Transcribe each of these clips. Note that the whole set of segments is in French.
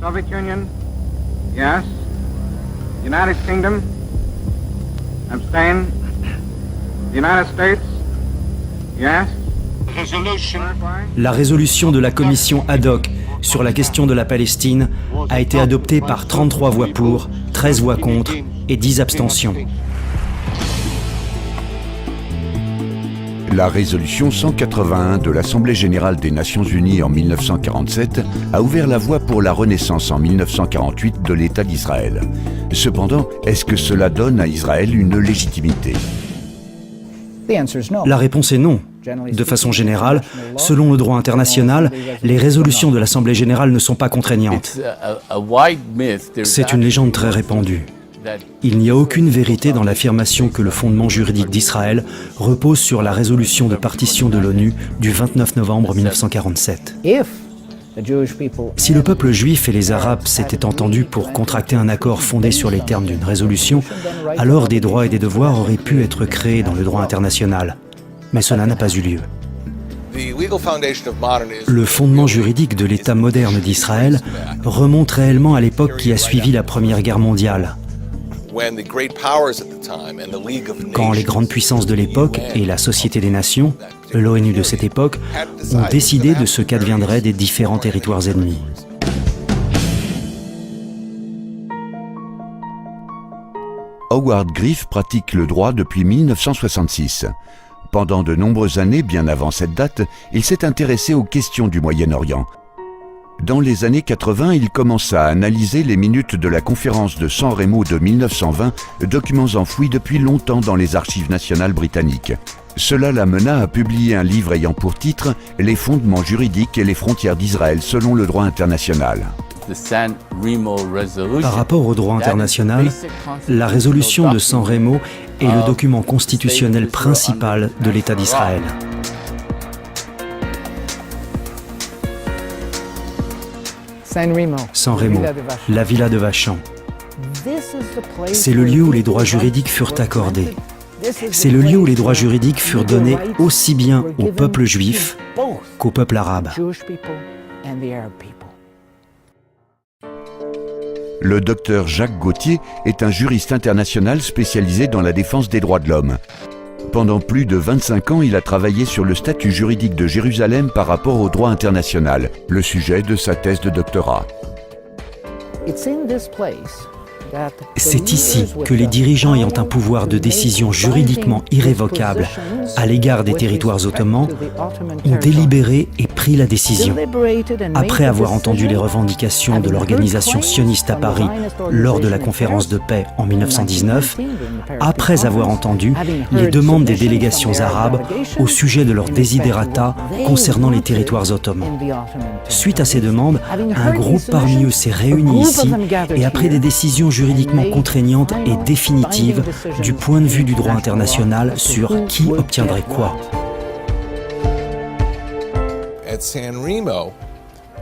Soviet Union? Yes. United Kingdom? Abstain. The United States? Yes. La résolution de la commission ad hoc sur la question de la Palestine a été adoptée par 33 voix pour, 13 voix contre et 10 abstentions. La résolution 181 de l'Assemblée générale des Nations unies en 1947 a ouvert la voie pour la renaissance en 1948 de l'État d'Israël. Cependant, est-ce que cela donne à Israël une légitimité ? La réponse est non. De façon générale, selon le droit international, les résolutions de l'Assemblée générale ne sont pas contraignantes. C'est une légende très répandue. Il n'y a aucune vérité dans l'affirmation que le fondement juridique d'Israël repose sur la résolution de partition de l'ONU du 29 novembre 1947. Si le peuple juif et les Arabes s'étaient entendus pour contracter un accord fondé sur les termes d'une résolution, alors des droits et des devoirs auraient pu être créés dans le droit international. Mais cela n'a pas eu lieu. Le fondement juridique de l'État moderne d'Israël remonte réellement à l'époque qui a suivi la Première Guerre mondiale, quand les grandes puissances de l'époque et la Société des Nations, l'ONU de cette époque, ont décidé de ce qu'adviendrait des différents territoires ennemis. Howard Griff pratique le droit depuis 1966. Pendant de nombreuses années, bien avant cette date, il s'est intéressé aux questions du Moyen-Orient. Dans les années 80, il commença à analyser les minutes de la conférence de San Remo de 1920, documents enfouis depuis longtemps dans les archives nationales britanniques. Cela l'amena à publier un livre ayant pour titre « Les fondements juridiques et les frontières d'Israël selon le droit international ». Par rapport au droit international, la résolution de San Remo est le document constitutionnel principal de l'État d'Israël. San Remo, la villa de Vachan. C'est le lieu où les droits juridiques furent accordés. C'est le lieu où les droits juridiques furent donnés aussi bien au peuple juif qu'au peuple arabe. Le docteur Jacques Gauthier est un juriste international spécialisé dans la défense des droits de l'homme. Pendant plus de 25 ans, il a travaillé sur le statut juridique de Jérusalem par rapport au droit international, le sujet de sa thèse de doctorat. C'est ici que les dirigeants ayant un pouvoir de décision juridiquement irrévocable à l'égard des territoires ottomans ont délibéré et pris la décision. Après avoir entendu les revendications de l'organisation sioniste à Paris lors de la conférence de paix en 1919, après avoir entendu les demandes des délégations arabes au sujet de leurs desiderata concernant les territoires ottomans. Suite à ces demandes, un groupe parmi eux s'est réuni ici et après des décisions juridiquement contraignantes et définitives du point de vue du droit international sur qui obtiendrait quoi.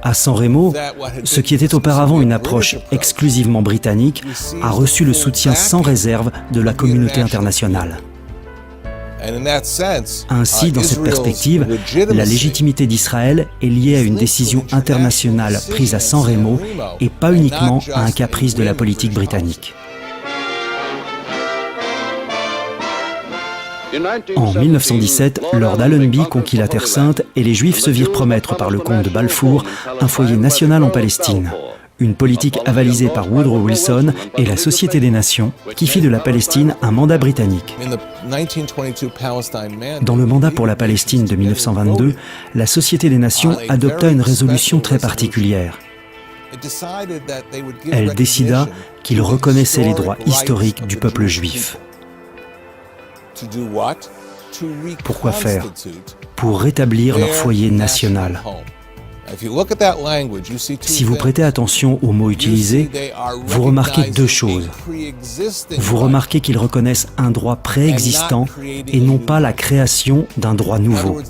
À San Remo, ce qui était auparavant une approche exclusivement britannique a reçu le soutien sans réserve de la communauté internationale. Ainsi, dans cette perspective, la légitimité d'Israël est liée à une décision internationale prise à San Remo et pas uniquement à un caprice de la politique britannique. En 1917, Lord Allenby conquit la Terre Sainte et les Juifs se virent promettre par le comte de Balfour un foyer national en Palestine. Une politique avalisée par Woodrow Wilson et la Société des Nations, qui fit de la Palestine un mandat britannique. Dans le mandat pour la Palestine de 1922, la Société des Nations adopta une résolution très particulière. Elle décida qu'il reconnaissait les droits historiques du peuple juif. Pourquoi faire ? Pour rétablir leur foyer national. Si vous prêtez attention aux mots utilisés, vous remarquez deux choses. Vous remarquez qu'ils reconnaissent un droit préexistant et non pas la création d'un droit nouveau.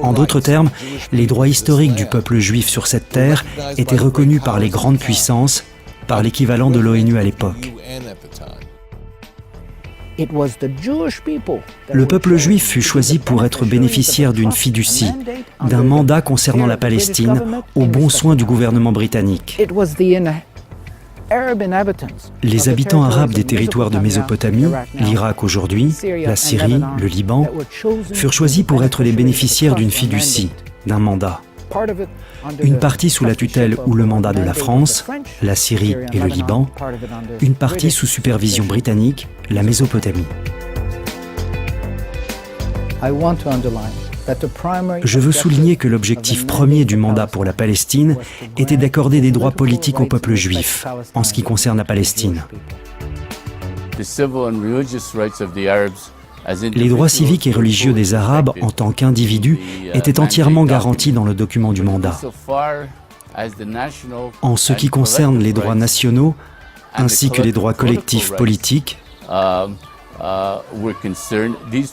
En d'autres termes, les droits historiques du peuple juif sur cette terre étaient reconnus par les grandes puissances, par l'équivalent de l'ONU à l'époque. Le peuple juif fut choisi pour être bénéficiaire d'une fiducie, d'un mandat concernant la Palestine, au bon soin du gouvernement britannique. Les habitants arabes des territoires de Mésopotamie, l'Irak aujourd'hui, la Syrie, le Liban, furent choisis pour être les bénéficiaires d'une fiducie, d'un mandat. Une partie sous la tutelle ou le mandat de la France, la Syrie et le Liban, une partie sous supervision britannique, la Mésopotamie. Je veux souligner que l'objectif premier du mandat pour la Palestine était d'accorder des droits politiques au peuple juif, en ce qui concerne la Palestine. Les droits civiques et religieux des Arabes en tant qu'individus étaient entièrement garantis dans le document du mandat. En ce qui concerne les droits nationaux, ainsi que les droits collectifs politiques,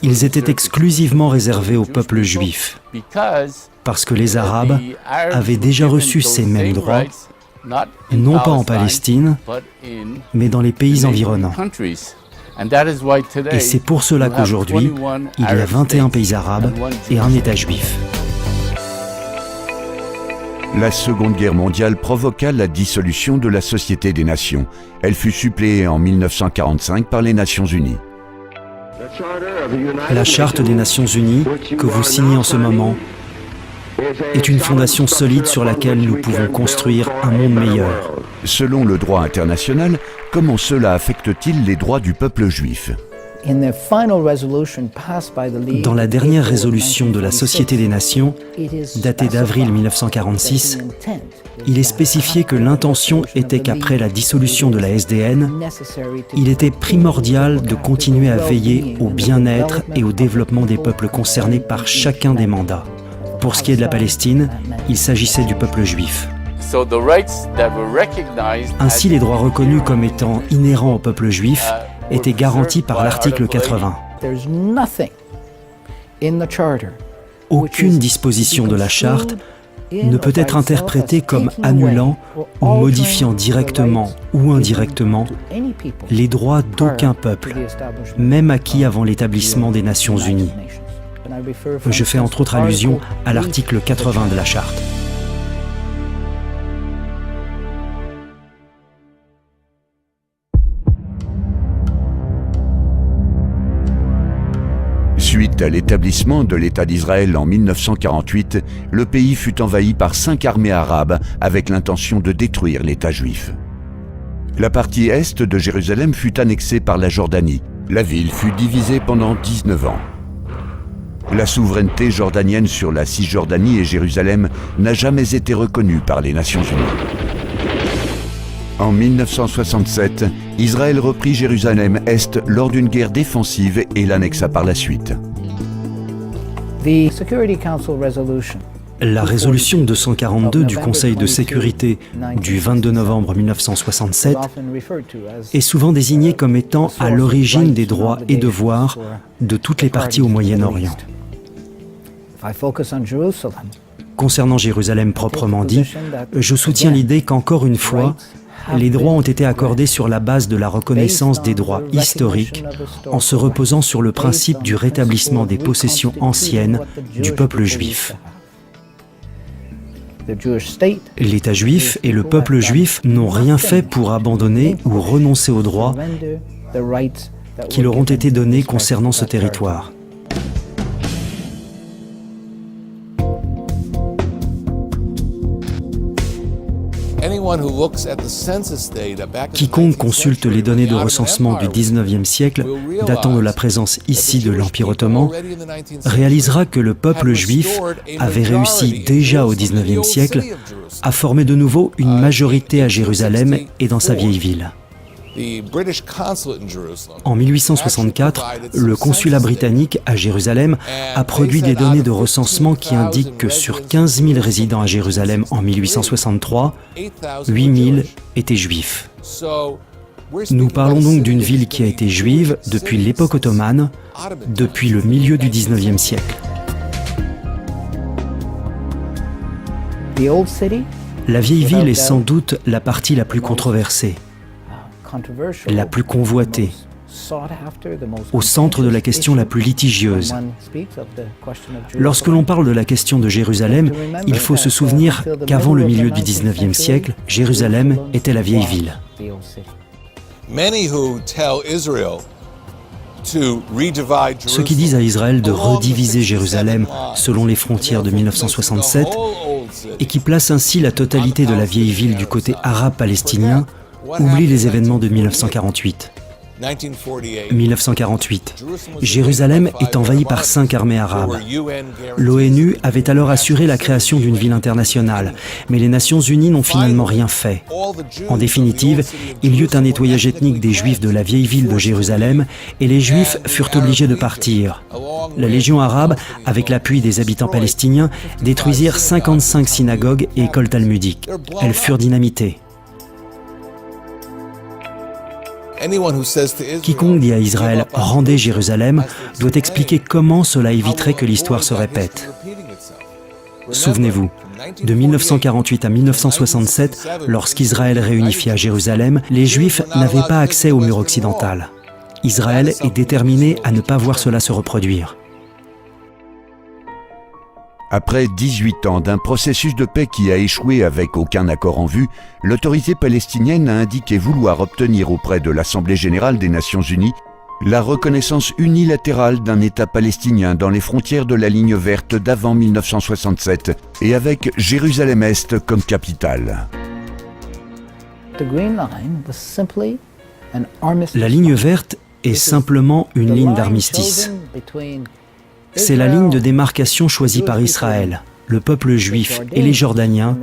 ils étaient exclusivement réservés au peuple juif, parce que les Arabes avaient déjà reçu ces mêmes droits, non pas en Palestine, mais dans les pays environnants. Et c'est pour cela qu'aujourd'hui, il y a 21 pays arabes et un État juif. La Seconde Guerre mondiale provoqua la dissolution de la Société des Nations. Elle fut suppléée en 1945 par les Nations Unies. La Charte des Nations Unies, que vous signez en ce moment, est une fondation solide sur laquelle nous pouvons construire un monde meilleur. Selon le droit international, comment cela affecte-t-il les droits du peuple juif ? Dans la dernière résolution de la Société des Nations, datée d'avril 1946, il est spécifié que l'intention était qu'après la dissolution de la SDN, il était primordial de continuer à veiller au bien-être et au développement des peuples concernés par chacun des mandats. Pour ce qui est de la Palestine, il s'agissait du peuple juif. Ainsi, les droits reconnus comme étant inhérents au peuple juif étaient garantis par l'article 80. Aucune disposition de la charte ne peut être interprétée comme annulant ou modifiant directement ou indirectement les droits d'aucun peuple, même acquis avant l'établissement des Nations Unies. Je fais entre autres allusion à l'article 80 de la charte. Suite à l'établissement de l'État d'Israël en 1948, le pays fut envahi par 5 armées arabes avec l'intention de détruire l'État juif. La partie est de Jérusalem fut annexée par la Jordanie. La ville fut divisée pendant 19 ans. La souveraineté jordanienne sur la Cisjordanie et Jérusalem n'a jamais été reconnue par les Nations Unies. En 1967, Israël reprit Jérusalem-Est lors d'une guerre défensive et l'annexa par la suite. La résolution 242 du Conseil de sécurité du 22 novembre 1967 est souvent désignée comme étant à l'origine des droits et devoirs de toutes les parties au Moyen-Orient. Concernant Jérusalem proprement dit, je soutiens l'idée qu'encore une fois, les droits ont été accordés sur la base de la reconnaissance des droits historiques, en se reposant sur le principe du rétablissement des possessions anciennes du peuple juif. L'État juif et le peuple juif n'ont rien fait pour abandonner ou renoncer aux droits qui leur ont été donnés concernant ce territoire. Quiconque consulte les données de recensement du XIXe siècle, datant de la présence ici de l'Empire ottoman, réalisera que le peuple juif avait réussi déjà au XIXe siècle à former de nouveau une majorité à Jérusalem et dans sa vieille ville. En 1864, le consulat britannique à Jérusalem a produit des données de recensement qui indiquent que sur 15 000 résidents à Jérusalem en 1863, 8 000 étaient juifs. Nous parlons donc d'une ville qui a été juive depuis l'époque ottomane, depuis le milieu du XIXe siècle. La vieille ville est sans doute la partie la plus controversée, la plus convoitée, au centre de la question la plus litigieuse. Lorsque l'on parle de la question de Jérusalem, il faut se souvenir qu'avant le milieu du XIXe siècle, Jérusalem était la vieille ville. Ceux qui disent à Israël de rediviser Jérusalem selon les frontières de 1967 et qui placent ainsi la totalité de la vieille ville du côté arabe palestinien oublient les événements de 1948. 1948, Jérusalem est envahie par 5 armées arabes. L'ONU avait alors assuré la création d'une ville internationale, mais les Nations Unies n'ont finalement rien fait. En définitive, il y eut un nettoyage ethnique des Juifs de la vieille ville de Jérusalem et les Juifs furent obligés de partir. La Légion arabe, avec l'appui des habitants palestiniens, détruisirent 55 synagogues et écoles talmudiques. Elles furent dynamitées. Quiconque dit à Israël « rendez Jérusalem » doit expliquer comment cela éviterait que l'histoire se répète. Souvenez-vous, de 1948 à 1967, lorsqu'Israël réunifia Jérusalem, les Juifs n'avaient pas accès au mur occidental. Israël est déterminé à ne pas voir cela se reproduire. Après 18 ans d'un processus de paix qui a échoué avec aucun accord en vue, l'autorité palestinienne a indiqué vouloir obtenir auprès de l'Assemblée générale des Nations unies la reconnaissance unilatérale d'un État palestinien dans les frontières de la ligne verte d'avant 1967 et avec Jérusalem-Est comme capitale. La ligne verte est simplement une ligne d'armistice. C'est la ligne de démarcation choisie par Israël, le peuple juif et les Jordaniens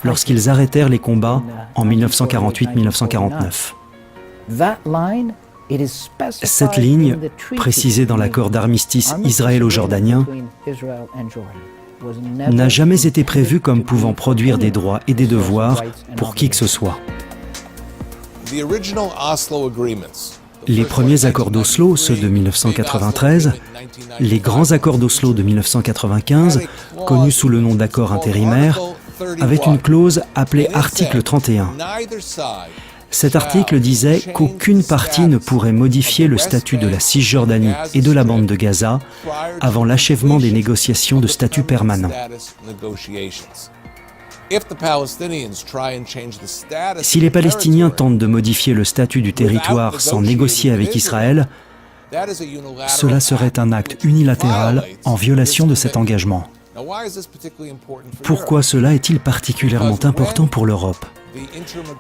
lorsqu'ils arrêtèrent les combats en 1948-1949. Cette ligne, précisée dans l'accord d'armistice israélo-jordanien, n'a jamais été prévue comme pouvant produire des droits et des devoirs pour qui que ce soit. Les premiers accords d'Oslo, ceux de 1993, les grands accords d'Oslo de 1995, connus sous le nom d'accords intérimaires, avaient une clause appelée article 31. Cet article disait qu'aucune partie ne pourrait modifier le statut de la Cisjordanie et de la bande de Gaza avant l'achèvement des négociations de statut permanent. Si les Palestiniens tentent de modifier le statut du territoire sans négocier avec Israël, cela serait un acte unilatéral en violation de cet engagement. Pourquoi cela est-il particulièrement important pour l'Europe ?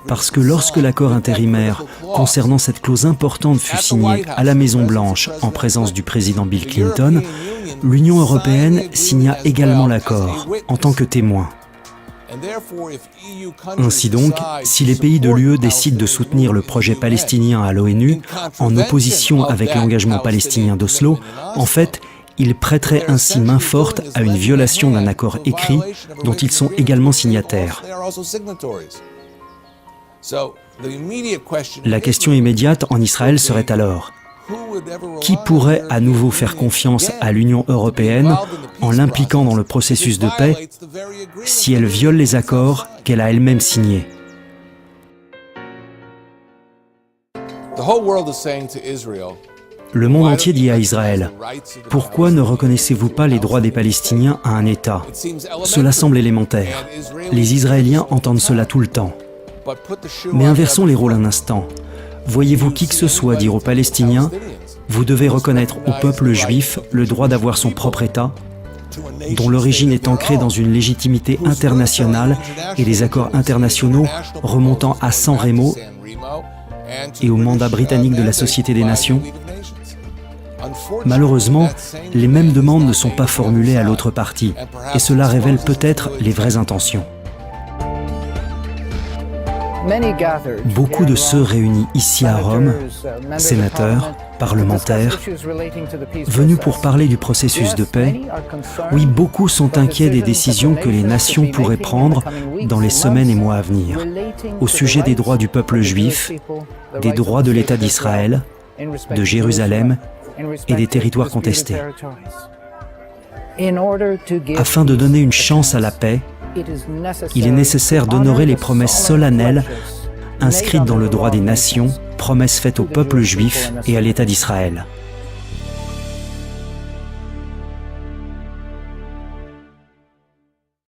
Parce que lorsque l'accord intérimaire concernant cette clause importante fut signé à la Maison-Blanche en présence du président Bill Clinton, l'Union européenne signa également l'accord en tant que témoin. Ainsi donc, si les pays de l'UE décident de soutenir le projet palestinien à l'ONU, en opposition avec l'engagement palestinien d'Oslo, en fait, ils prêteraient ainsi main forte à une violation d'un accord écrit dont ils sont également signataires. La question immédiate en Israël serait alors: qui pourrait à nouveau faire confiance à l'Union européenne en l'impliquant dans le processus de paix si elle viole les accords qu'elle a elle-même signés? Le monde entier dit à Israël: pourquoi ne reconnaissez-vous pas les droits des Palestiniens à un État? Cela semble élémentaire. Les Israéliens entendent cela tout le temps. Mais inversons les rôles un instant. Voyez-vous qui que ce soit dire aux Palestiniens: vous devez reconnaître au peuple juif le droit d'avoir son propre État, dont l'origine est ancrée dans une légitimité internationale et des accords internationaux remontant à San Remo et au mandat britannique de la Société des Nations? Malheureusement, les mêmes demandes ne sont pas formulées à l'autre partie, et cela révèle peut-être les vraies intentions. Beaucoup de ceux réunis ici à Rome, sénateurs, parlementaires, venus pour parler du processus de paix, oui, beaucoup sont inquiets des décisions que les nations pourraient prendre dans les semaines et mois à venir, au sujet des droits du peuple juif, des droits de l'État d'Israël, de Jérusalem et des territoires contestés. Afin de donner une chance à la paix, il est nécessaire d'honorer les promesses solennelles inscrites dans le droit des nations promesse faite au peuple juif et à l'État d'Israël.